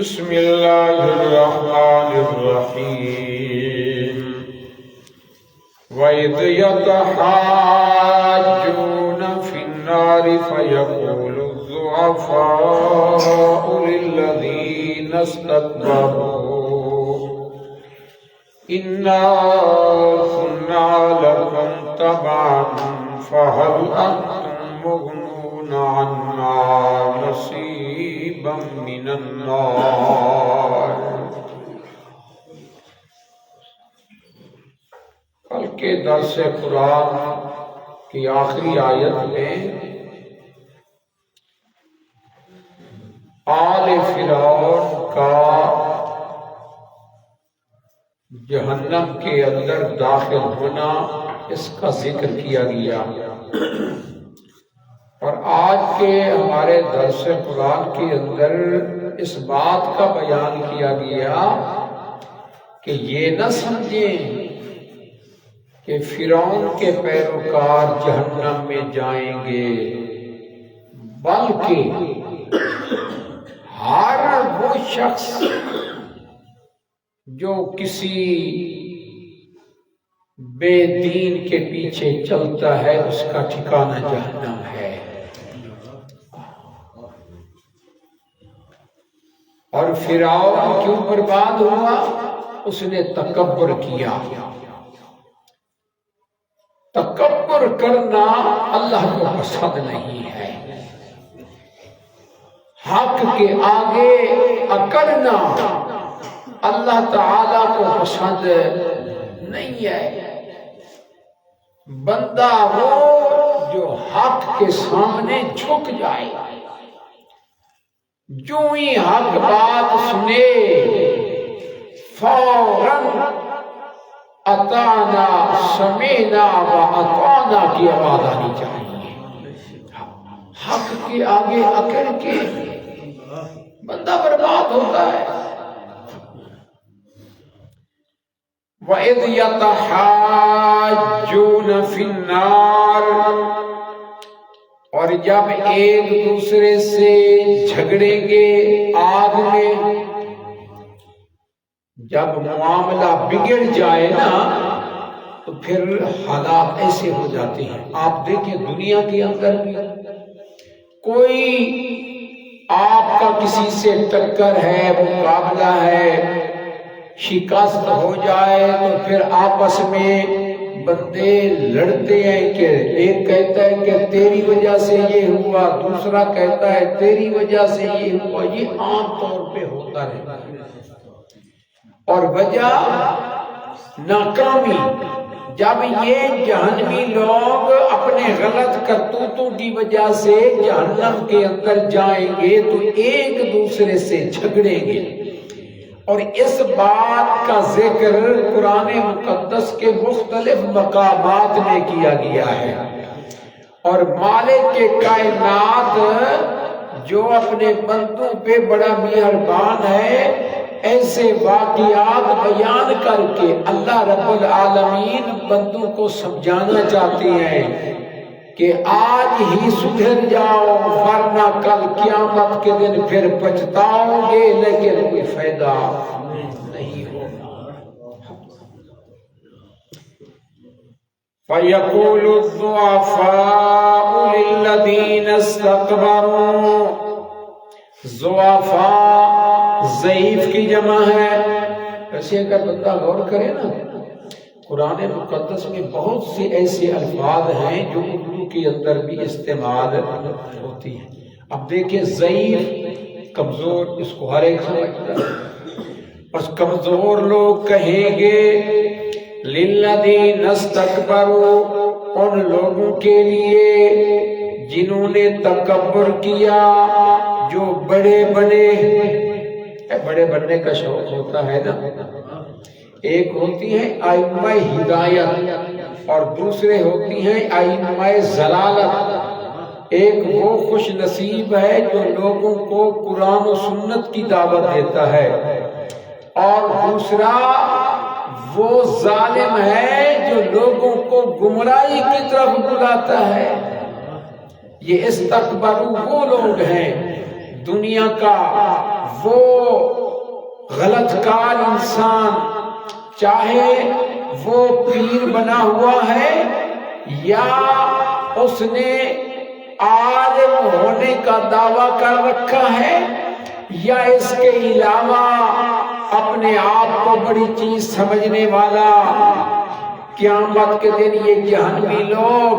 بسم اللہ الرحمن الرحیم وَإِذْ يَتَحَاجُّونَ فِي النَّارِ فَيَقُولُ الضُّعَفَاءُ لِلَّذِينَ اسْتَكْبَرُوا إِنَّا كُنَّا لَكُمْ تَبَعًا فَهَلْ أَنْتُمْ مُغْنُونَ عَنَّا نَصِيبًا مِنَ النَّارِ۔ کل کے درس قرآن کی آخری آیت میں آل فرعون کا جہنم کے اندر داخل ہونا اس کا ذکر کیا گیا، اور آج کے ہمارے درس قرآن کے اندر اس بات کا بیان کیا گیا کہ یہ نہ سمجھیں کہ فرعون کے پیروکار جہنم میں جائیں گے، بلکہ ہر وہ شخص جو کسی بے دین کے پیچھے چلتا ہے اس کا ٹھکانہ جہنم ہے۔ اور فرعون کیوں برباد ہوا؟ اس نے تکبر کیا۔ تکبر کرنا اللہ کو پسند نہیں ہے، حق کے آگے اکڑنا اللہ تعالی کو پسند نہیں ہے۔ بندہ وہ جو حق کے سامنے جھک جائے، جو ہی حق بات سنے فوراً اطعنا سمعنا و اطعنا کی آواز آنی چاہیے۔ حق کے آگے اکڑ کے بندہ برباد ہوتا ہے۔ وَإِذْ يَتَحَاجُّونَ فِي النَّارِ، اور جب ایک دوسرے سے جھگڑیں گے آگ میں، جب معاملہ بگڑ جائے نا تو پھر حالات ایسے ہو جاتے ہیں۔ آپ دیکھیں دنیا کے اندر بھی کوئی آپ کا کسی سے ٹکر ہے، مقابلہ ہے، شکست ہو جائے تو پھر آپس میں بندے لڑتے ہیں کہ ایک کہتا ہے کہ تیری وجہ سے یہ ہوا، دوسرا کہتا ہے تیری وجہ سے یہ ہوا۔ یہ عام طور پہ ہوتا رہتا ہے، اور وجہ ناکامی۔ جب یہ جہنمی لوگ اپنے غلط کرتوتوں کی وجہ سے جہنم کے اندر جائیں گے تو ایک دوسرے سے جھگڑیں گے، اور اس بات کا ذکر قرآن مقدس کے مختلف مقامات میں کیا گیا ہے۔ اور مالک کائنات جو اپنے بندوں پہ بڑا مہربان ہے، ایسے واقعات بیان کر کے اللہ رب العالمین بندوں کو سمجھانا چاہتے ہیں کہ آج ہی سدھر جاؤ، ورنہ کل قیامت کے دن پھر پچھتاؤ گے، لیکن کوئی فائدہ نہیں ہوگا۔ فَيَقُولُ الضُّعَفَاءُ لِلَّذِينَ اسْتَكْبَرُوا، ضعفاء ضعیف کی جمع ہے۔ ایسے اگر بندہ غور کرے نا، قرآن مقدس میں بہت سے ایسے الفاظ ہیں جو اردو کے اندر بھی استعمال ہوتی ہیں۔ اب دیکھیں ضعیف، کمزور، اس کو ہر ایک سمجھتا ہے۔ بس کمزور لوگ کہیں گے للذین استکبروا، ان لوگوں کے لیے جنہوں نے تکبر کیا، جو بڑے بنے۔ بڑے بننے کا شوق ہوتا ہے نا۔ ایک ہوتی ہیں ائمہ ہدایت اور دوسرے ہوتی ہیں ائمہ ضلالت۔ ایک وہ خوش نصیب ہے جو لوگوں کو قرآن و سنت کی دعوت دیتا ہے، اور دوسرا وہ ظالم ہے جو لوگوں کو گمراہی کی طرف بلاتا ہے۔ یہ استکبروا وہ لوگ ہیں، دنیا کا وہ غلط کار انسان چاہے وہ پیر بنا ہوا ہے یا اس نے عالم ہونے کا دعویٰ کر رکھا ہے یا اس کے علاوہ اپنے آپ کو بڑی چیز سمجھنے والا، قیامت کے دن یہ جہنمی لوگ،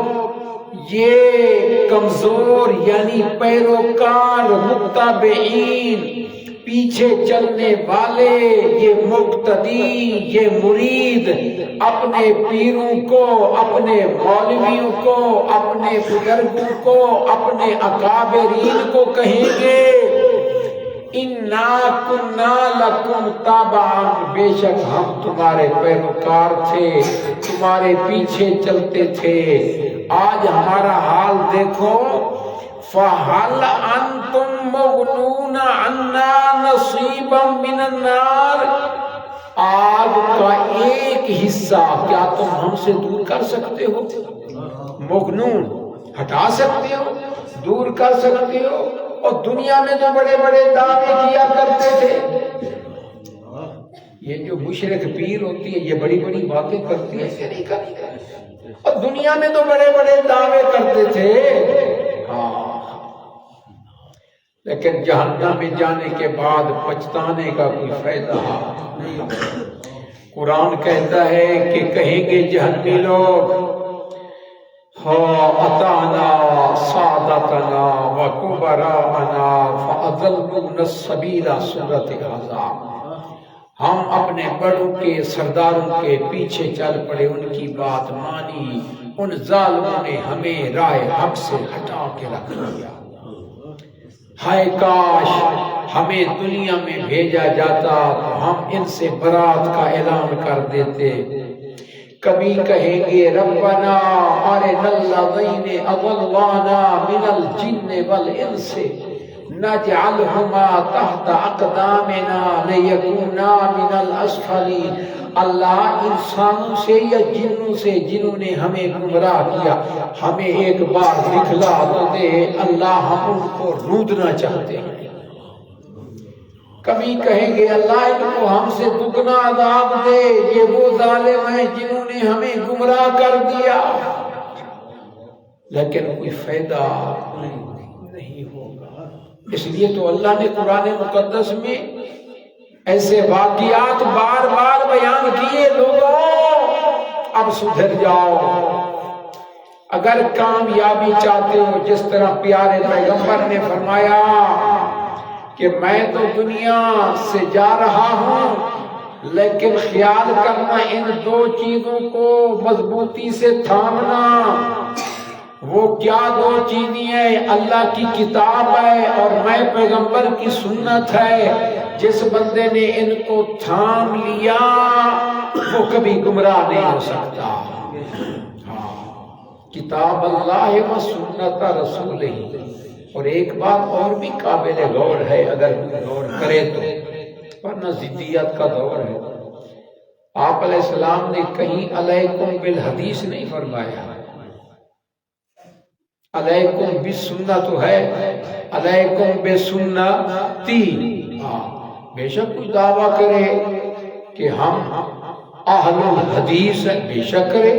یہ کمزور یعنی پیروکار، متبعین، پیچھے چلنے والے، یہ مقتدی، یہ مرید اپنے پیروں کو، اپنے مولویوں کو، اپنے بزرگوں کو، اپنے اکابرین کو کہیں گے اِنَّا كُنَّا لَكُمْ تَبَعًا، بے شک ہم تمہارے پیروکار تھے، تمہارے پیچھے چلتے تھے، آج ہمارا حال دیکھو۔ فَهَلْ أَنْتُمْ مُغْنُونَ عَنَّا نَصِيبًا مِّنَ النَّارِ، آگ کا ایک حصہ کیا تم ہم سے دور کر سکتے ہو؟ مغنون ہٹا سکتے ہو، دور کر سکتے ہو؟ اور دنیا میں تو بڑے بڑے دعوے کیا کرتے تھے، یہ جو مشرک پیر ہوتی ہے یہ بڑی بڑی باتیں کرتی ہے، اور دنیا میں تو بڑے بڑے دعوے کرتے تھے، لیکن جہنم میں جانے کے بعد پچھتانے کا کوئی فائدہ نہیں۔ قرآن کہتا ہے کہ کہیں گے جہنمی لوگ اطعنا سادتنا وکبراءنا فاضلونا السبیل، سورۃ الاحزاب، ہم اپنے بڑوں کے، سرداروں کے پیچھے چل پڑے، ان کی بات مانی، ان ظالموں نے ہمیں راہ حق سے ہٹا کے رکھ دیا۔ ہائے کاش ہمیں دنیا میں بھیجا جاتا تو ہم ان سے برات کا اعلان کر دیتے۔ کبھی کہیں گے ربنا ارنا الذین اضلانا من الجن والانس نجعلہما تحت اقدامنا لیکونا من الاسفلین، اللہ انسانوں سے یا جنوں سے جنہوں نے ہمیں گمراہ کیا ہمیں ایک بار دکھلا تو دے، اللہ ہم ان کو رودنا چاہتے ہیں۔ کبھی کہیں گے اللہ ان کو ہم سے دگنا عذاب دے، یہ وہ ظالم ہیں جنہوں نے ہمیں گمراہ کر دیا، لیکن کوئی فائدہ نہیں ہوگا۔ اس لیے تو اللہ نے قرآن مقدس میں ایسے واقعات بار بار بیان کیے، لوگوں اب سدھر جاؤ، اگر کامیابی چاہتے ہو، جس طرح پیارے پیغمبر نے فرمایا کہ میں تو دنیا سے جا رہا ہوں لیکن خیال کرنا ان دو چیزوں کو مضبوطی سے تھامنا۔ وہ کیا دو چیزیں ہیں؟ اللہ کی کتاب ہے اور میں پیغمبر کی سنت ہے۔ جس بندے نے ان کو تھام لیا وہ کبھی گمراہ نہیں ہو سکتا۔ کتاب اللہ و سنت رسول ہی۔ اور ایک بات اور بھی قابل غور ہے اگر غور کرے تو، ورنہ ضدیت کا دور ہے۔ آپ علیہ السلام نے کہیں علیکم بالحدیث نہیں فرمایا، علیکم بالسنت تو ہے، علیکم بسنتی۔ بے شک کوئی دعویٰ کرے کہ ہم اہل الحدیث ہیں، بے شک کرے،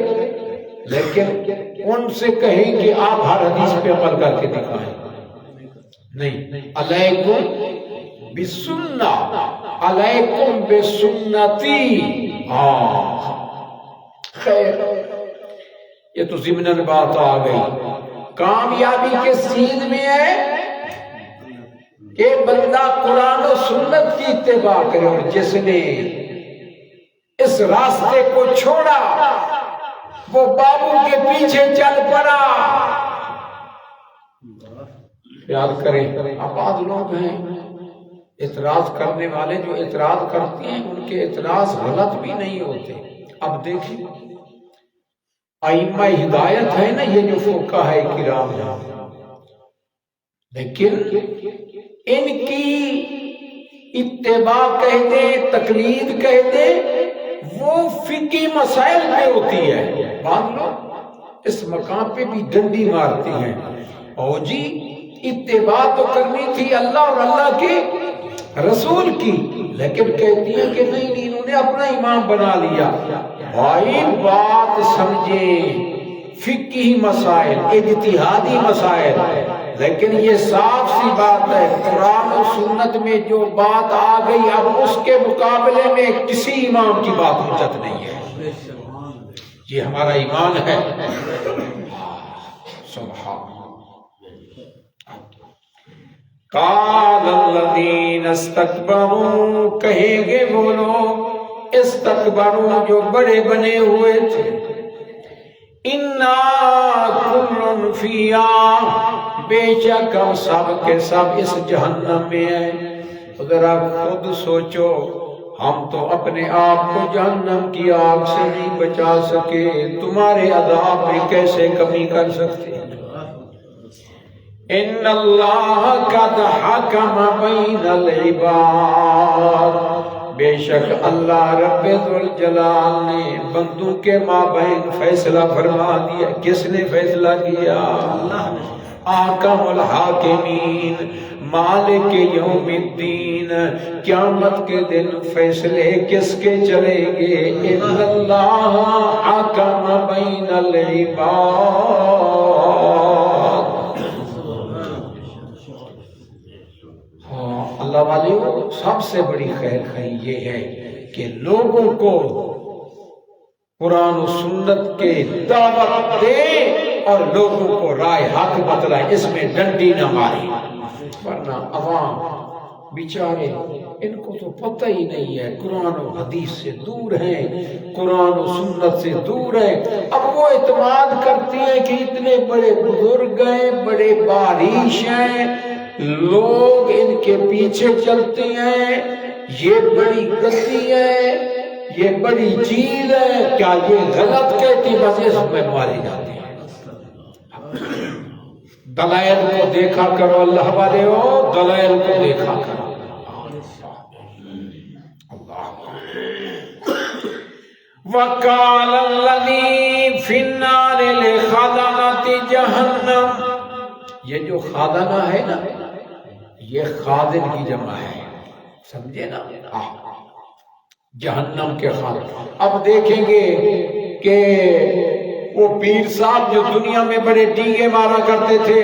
لیکن ان سے کہیں کہ آپ ہر حدیث پہ عمل کر کے دکھائیں، نہیں۔ علیکم بسنہ، علیکم بسنتی۔ خیر، یہ تو ضمناً بات آ گئی۔ کامیابی کس چیز میں ہے کہ بندہ قرآن و سنت کی اتباع کرے، اور جس نے اس راستے کو چھوڑا وہ بابو کے پیچھے چل پڑا۔ یاد کریں، اب بعض لوگ ہیں اعتراض کرنے والے جو اعتراض کرتے ہیں ان کے اعتراض غلط بھی نہیں ہوتے۔ اب دیکھیں ائمہ ہدایت ہے نا، یہ جو فقہاء کرام ہیں، لیکن ان کی اتباع کہہ دے، تقلید کہہ دے، وہ فقہی مسائل پہ ہوتی ہے۔ بعض لوگ اس مقام پہ بھی ڈنڈی مارتی ہیں، اور جی اتباع تو کرنی تھی اللہ اور اللہ کے رسول کی، لیکن کہتی ہیں کہ نہیں انہوں نے اپنا امام بنا لیا۔ بھائی بات سمجھیں، فقہی مسائل، اجتہادی مسائل، لیکن یہ صاف سی بات ہے قرآن و سنت میں جو بات آ گئی اب اس کے مقابلے میں کسی امام کی بات حجت نہیں ہے۔ یہ ہمارا ایمان ہے۔ سبحان قال الذین استکبروا، کہیں گے وہ لوگ استکبروا جو بڑے بنے ہوئے تھے، انا کل فیہا، بے شک ہم سب کے سب اس جہنم میں ہیں۔ ذرا خود سوچو، ہم تو اپنے آپ کو جہنم کی آگ سے نہیں بچا سکے، تمہارے عذاب میں کیسے کمی کر سکتے ہیں؟ ان اللہ قد حکم بین العباد، بے شک اللہ رب ذوالجلال نے بندوں کے مابین فیصلہ فرما دیا۔ کس نے فیصلہ کیا؟ اللہ نے۔ احکم الحاکمین، مالک یوم الدین، قیامت کے دن فیصلے کس کے چلیں گے؟ ان اللہ حکم بین العباد۔ اللہ والیوں، سب سے بڑی خیر خواہی یہ ہے کہ لوگوں کو قرآن و سنت کے دعوت دے اور لوگوں کو رائے حق بتلائے، اس میں ڈنڈی نہ ماری، ورنہ عوام بیچارے ان کو تو پتہ ہی نہیں ہے، قرآن و حدیث سے دور ہیں، قرآن و سنت سے دور ہیں۔ اب وہ اعتماد کرتی ہیں کہ اتنے بڑے بزرگ ہیں، بڑے باریش ہیں، لوگ ان کے پیچھے چلتے ہیں، یہ بڑی گدی ہے، یہ بڑی چیز ہے، کیا یہ غلط کہتی؟ بس اس میں ماری جاتی ہے۔ دلائل کو دیکھا کرو، اللہ والے ہو، دلائل کو دیکھا کرو۔ وَقَالَ الَّذِي فِي النَّارِ لِخَزَنَةِ جَهَنَّمَ، یہ جو خازنہ ہے نا، یہ خازن کی جمع ہے، سمجھے نا؟ جہنم کے خازن۔ اب دیکھیں گے کہ وہ پیر صاحب جو دنیا میں بڑے ڈینگے مارا کرتے تھے،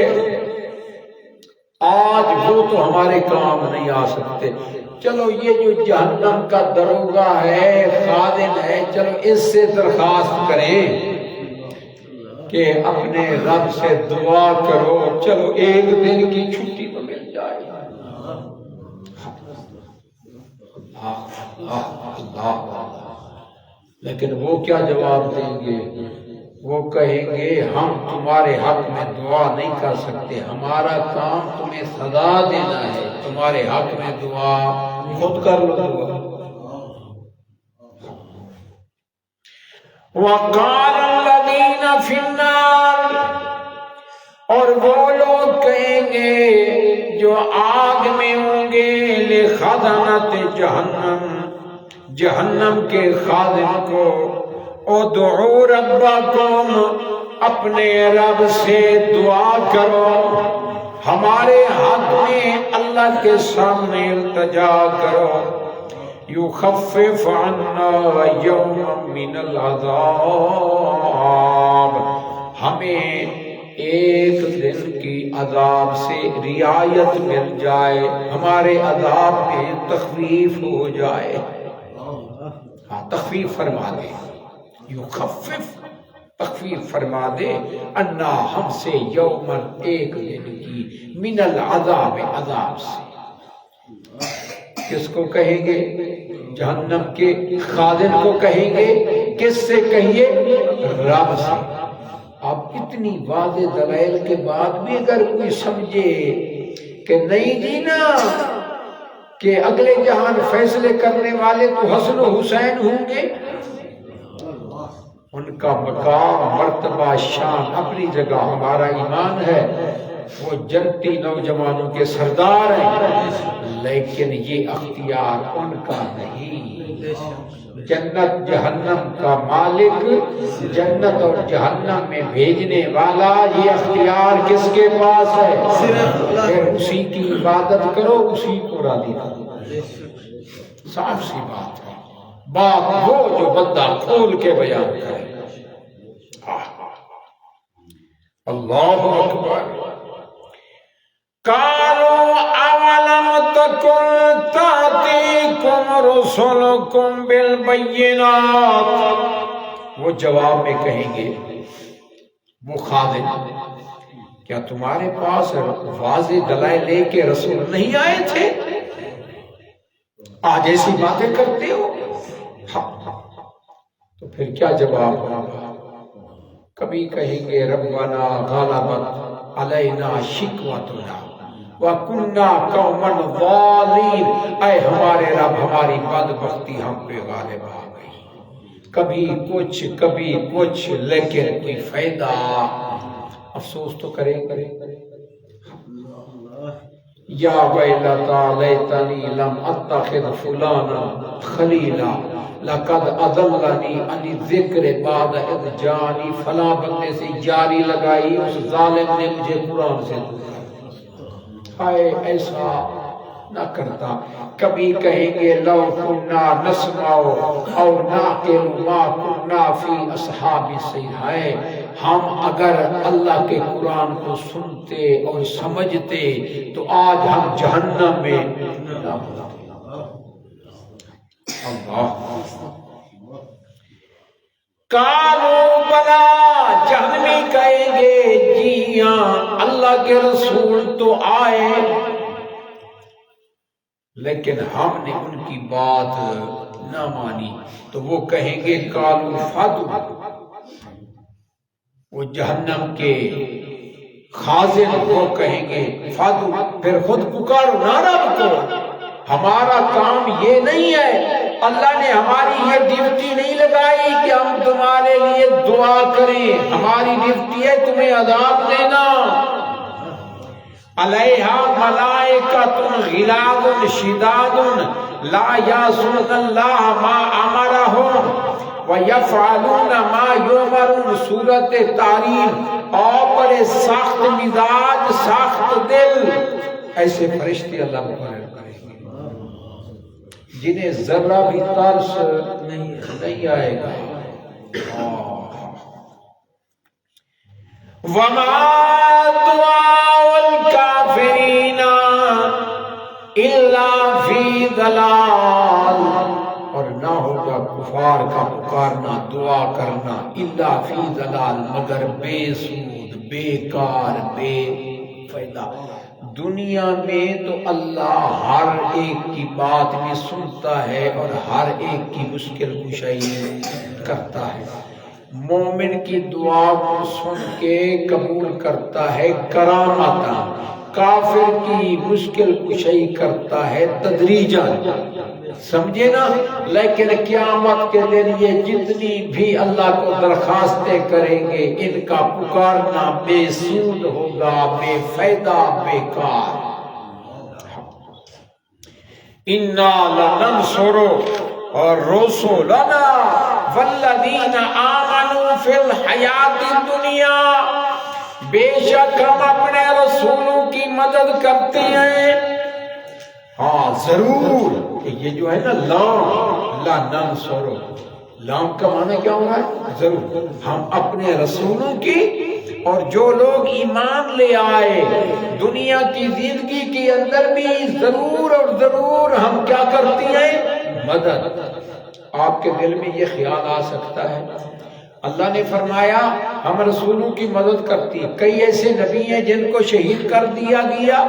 آج وہ تو ہمارے کام نہیں آ سکتے۔ چلو یہ جو جہنم کا دروگا ہے، خازن ہے، چلو اس سے درخواست کریں کہ اپنے رب سے دعا کرو، چلو ایک دن کی چھٹی تو مل جائے۔ لیکن وہ کیا جواب دیں گے؟ وہ کہیں گے ہم تمہارے حق میں دعا نہیں کر سکتے، ہمارا کام تمہیں سزا دینا ہے، تمہارے حق میں دعا خود کر لو دعا۔ وَقَالَ الَّذِينَ فِي النَّارِ، اور وہ لوگ کہیں گے جو آگ میں ہوں گے، لِخَزَنَةِ جہنم، جہنم کے خازن کو، ادعوا ربکم، اپنے رب سے دعا کرو، ہمارے حق میں اللہ کے سامنے التجا کرو، یخفف عنا یوما من العذاب، ہمیں ایک دن کی عذاب سے رعایت مل جائے، ہمارے عذاب میں تخفیف ہو جائے۔ ہاں، تخفیف فرما دے، یخفف، تخفیف فرما دے، انا، ہم سے، یومن، ایک دن کی، من العذاب، عذاب سے۔ کس کو کہیں گے؟ جہنم کے خازن کو کہیں گے۔ کس سے کہیے؟ رب سے۔ اب اتنی واضح دلائل کے بعد بھی اگر کوئی سمجھے کہ نہیں جی نا، کہ اگلے جہان فیصلے کرنے والے تو حسن و حسین ہوں گے، ان کا مقام، مرتبہ، شان اپنی جگہ، ہمارا ایمان ہے وہ جنتی نوجوانوں کے سردار ہیں، لیکن یہ اختیار ان کا نہیں۔ جنت جہنم کا مالک، جنت اور جہنم میں بھیجنے والا، یہ اختیار کس کے پاس ہے؟ پھر اسی کی عبادت کرو، اسی کو راضی کرو۔ صاف سی بات ہے، بات وہ جو بندہ کھول کے بیان کرے۔ اللہ اکبر۔ قالوا اولم تکن تأتیکم رسلکم بالبینات، وہ جواب میں کہیں گے وہ خادم، کیا تمہارے پاس واضح دلائل لے کے رسول نہیں آئے تھے؟ آج ایسی باتیں کرتے ہو؟ تو پھر کیا جواب ہوگا؟ کبھی کہیں گے ربنا غلبت علینا شکوتنا وَكُنَّا قَوْمًا ضَالِينَ، اے ہمارے رب ہماری بدبختی ہم پہ غالب آ گئی، کبھی کچھ لیکن کوئی فائدہ، افسوس تو کریں گے۔ یا ویلتا لیتنی لم اتخذ فلانا خلیلا لقد اضلنی عن الذکر بعد اذ جانی، فلاں بندے سے جاری لگائی، اس ظالم نے مجھے قرآن سے دور۔ ہائے ایسا نہ کرتا۔ کبھی کہیں گے لو کنا نسمع او نعقل ما کنا فی اصحاب السعیر، ہے ہم اگر اللہ کے قرآن کو سنتے اور سمجھتے تو آج ہم جہنم میں نہ ہوتے۔ اللہ قالوا بلا، جہنمی کہیں گے جی ہاں اللہ کے رسول تو آئے لیکن ہم نے ان کی بات نہ مانی۔ تو وہ کہیں گے قالوا فادوا، وہ جہنم کے خازن وہ کہیں گے فادوا، پھر خود پکارو نا رب کو، ہمارا کام یہ نہیں ہے، اللہ نے ہماری یہ ڈیوٹی نہیں لگائی کہ ہم تمہارے لیے دعا کریں، ہماری ڈیوٹی ہے تمہیں عذاب دینا۔ علیہا ملائکۃ غلاظ شداد لا یعصون اللہ ما امرہم ویفعلون ما یؤمرون، سورۃ تحریم۔ اور بڑے سخت مزاج سخت دل ایسے فرشتے اللہ مقرر کریں گے جنہیں ذرہ بھی ترس نہیں آئے گا۔ وَمَا دُعَاءُ الْكَافِرِينَ إِلَّا فِي ضَلَالٍ، اور نہ ہوگا کفار کا پکارنا دعا کرنا الا فی ضلال، مگر بے سود بیکار بے فائدہ۔ دنیا میں تو اللہ ہر ایک کی بات میں سنتا ہے اور ہر ایک کی مشکل کشائی کرتا ہے، مومن کی دعا کو سن کے قبول کرتا ہے کرامتا، کافر کی مشکل کشائی کرتا ہے تدریجاً، سمجھے نا۔ لیکن قیامت کے دن یہ جتنی بھی اللہ کو درخواستیں کریں گے ان کا پکارنا بے سود ہوگا، بے فائدہ، بیکار۔ انا لننصر رسلنا والذین آمنوا فی الحیات الدنیا، بے شک ہم اپنے رسولوں کی مدد کرتے ہیں، ہاں ضرور۔ یہ جو ہے نا لام، لا ننصر، لام کا معنی کیا ہو رہا ہے؟ ضرور، ہم اپنے رسولوں کی اور جو لوگ ایمان لے آئے دنیا کی زندگی کے اندر بھی ضرور اور ضرور ہم کیا کرتی ہیں؟ مدد۔ آپ کے دل میں یہ خیال آ سکتا ہے اللہ نے فرمایا ہم رسولوں کی مدد کرتی ہیں، کئی ایسے نبی ہیں جن کو شہید کر دیا گیا،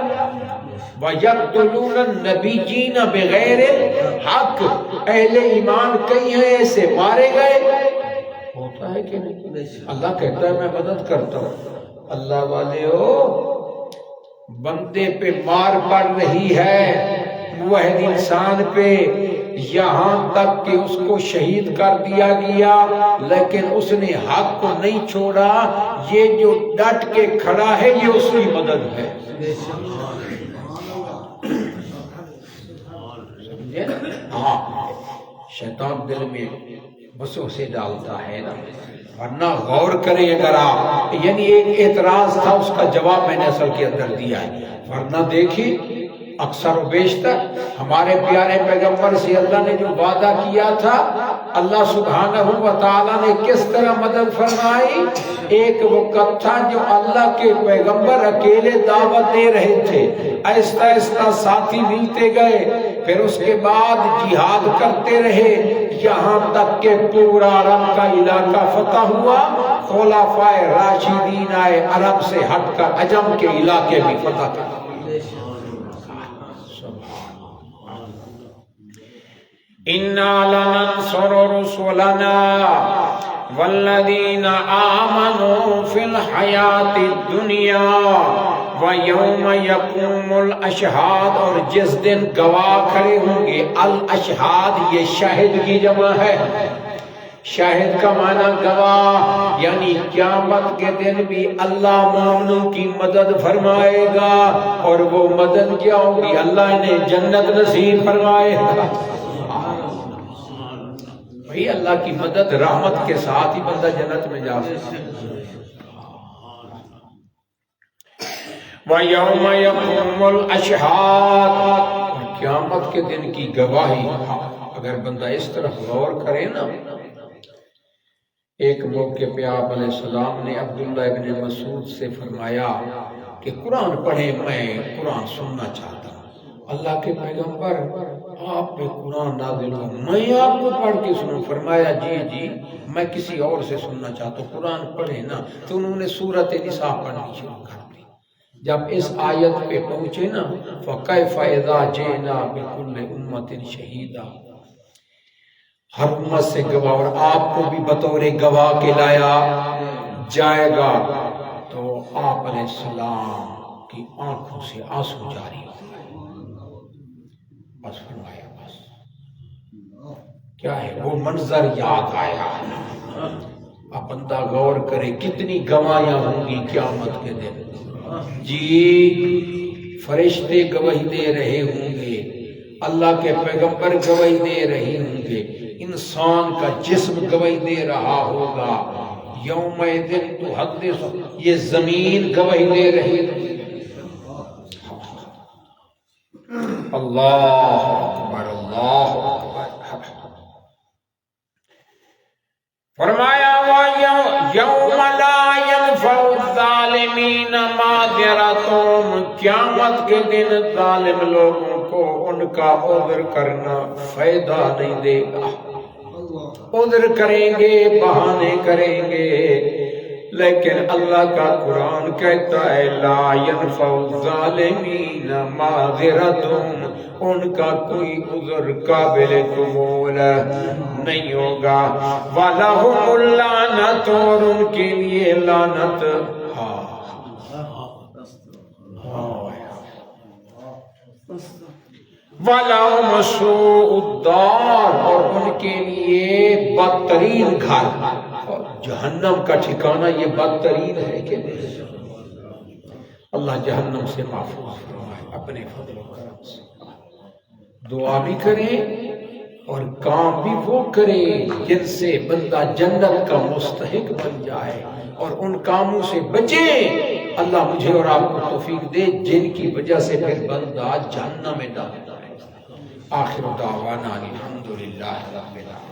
وَيَقْتُلُونَ النَّبِيِّينَ بِغَيْرِ حق، اہل ایمان کئی ہیں ایسے مارے گئے، ہوتا ہے کہ نہیں؟ اللہ کہتا ہے میں مدد کرتا ہوں۔ اللہ والے ہو، بندے پہ مار پڑ رہی ہے موحد انسان پہ، یہاں تک کہ اس کو شہید کر دیا گیا لیکن اس نے حق کو نہیں چھوڑا، یہ جو ڈٹ کے کھڑا ہے یہ اس کی مدد ہے۔ ہاں شیطان دل میں وسوسے ڈالتا ہے نا، ورنہ غور کریں اگر آپ، یعنی ایک اعتراض تھا اس کا جواب میں نے اصل کے اندر دیا ہے، ورنہ دیکھیں اکثر و بیشتر ہمارے پیارے پیغمبر سے اللہ نے جو وعدہ کیا تھا، اللہ سبحانہ و تعالیٰ نے کس طرح مدد فرمائی؟ ایک وقت تھا جو اللہ کے پیغمبر اکیلے دعوت دے رہے تھے، آہستہ آہستہ ساتھی ملتے گئے، پھر اس کے بعد جہاد کرتے رہے، یہاں تک کہ پورا عرب کا علاقہ فتح ہوا، خلفائے راشدین آئے، عرب سے ہٹ کر عجم کے علاقے بھی فتح کر۔ اِنَّا لَنَنصُرُ رُسُلَنَا وَالَّذِينَ آمَنُوا فِي الْحَيَاةِ الدُّنْيَا وَيَوْمَ يَقُومُ الْأَشْهَادُ، اور جس دن گواہ کھڑے ہوں گے۔ الاشہاد یہ شاہد کی جمع ہے، شاہد کا معنی گواہ، یعنی قیامت کے دن بھی اللہ مومنوں کی مدد فرمائے گا، اور وہ مدد کیا ہوگی؟ اللہ نے جنت نصیب فرمائے گا۔ بھئی اللہ کی مدد رحمت کے ساتھ ہی بندہ جنت میں جا سکتا ہے۔ وَيَوْمَ يَقُومُ الْأَشْهَادُ، اور قیامت کے دن کی گواہی۔ اگر بندہ اس طرح غور کرے نا، ایک موقع پہ آپ علیہ السلام نے عبداللہ ابن مسعود سے فرمایا کہ قرآن پڑھیں، میں قرآن سننا چاہتا ہوں۔ اللہ کے پیغمبر آپ پہ قرآن نازل ہو، میں آپ کو پڑھ کے سنوں؟ فرمایا جی میں کسی اور سے سننا چاہتا ہوں، قرآن پڑھیں نا۔ تو انہوں نے سورۃ نساء پڑھنی شروع کر دی۔ جب اس آیت پہ پہنچے نا، فَكَيْفَ إِذَا جِئْنَا بِكُلِّ أُمَّةٍ شَهِيدًا، ہر امت سے گواہ، اور آپ کو بھی بطور گواہ کے لایا جائے گا، تو آپ علیہ السلام کی آنکھوں سے آنسو جاری ہو گئے۔ بس فرمایا بس کیا ہے وہ منظر یاد آیا۔ اب بندہ غور کرے کتنی گواہیاں ہوں گی قیامت کے دن۔ جی فرشتے گواہی دے رہے ہوں گے، اللہ کے پیغمبر گواہی دے رہے ہوں گے، انسان کا جسم گواہی دے رہا ہوگا۔ یوم دن تحدث، یہ زمین گواہی دے رہی ہے۔ اللہ اکبر، اللہ اکبر۔ فرمایا یوم لا ينفع الظالمین معذرتهم، قیامت کے دن ظالم لوگوں کو ان کا عذر کرنا فائدہ نہیں دے گا۔ عذر کریں گے، بہانے کریں گے، لیکن اللہ کا قرآن کہتا ہے لا ينفع الظالمین معذرتهم، ان کا کوئی عذر قابل قبول نہیں ہوگا۔ وَلَهُمُ اللَّعْنَةُ، اور ان کے لیے لعنت۔ وَلَهُمْ سُوءُ الدَّارِ، اور ان کے لیے بدترین گھر، جہنم کا ٹھکانہ یہ بدترین ہے کہ نہیں؟ اللہ جہنم سے محفوظ فرمائے اپنے فضل و کرم سے۔ دعا بھی کریں اور کام بھی وہ کریں جن سے بندہ جنت کا مستحق بن جائے، اور ان کاموں سے بچے۔ اللہ مجھے اور آپ کو توفیق دے جن کی وجہ سے پھر بندہ جہنم میں نہ جائے۔ آخر دعوانا الحمدللہ رب العالمین۔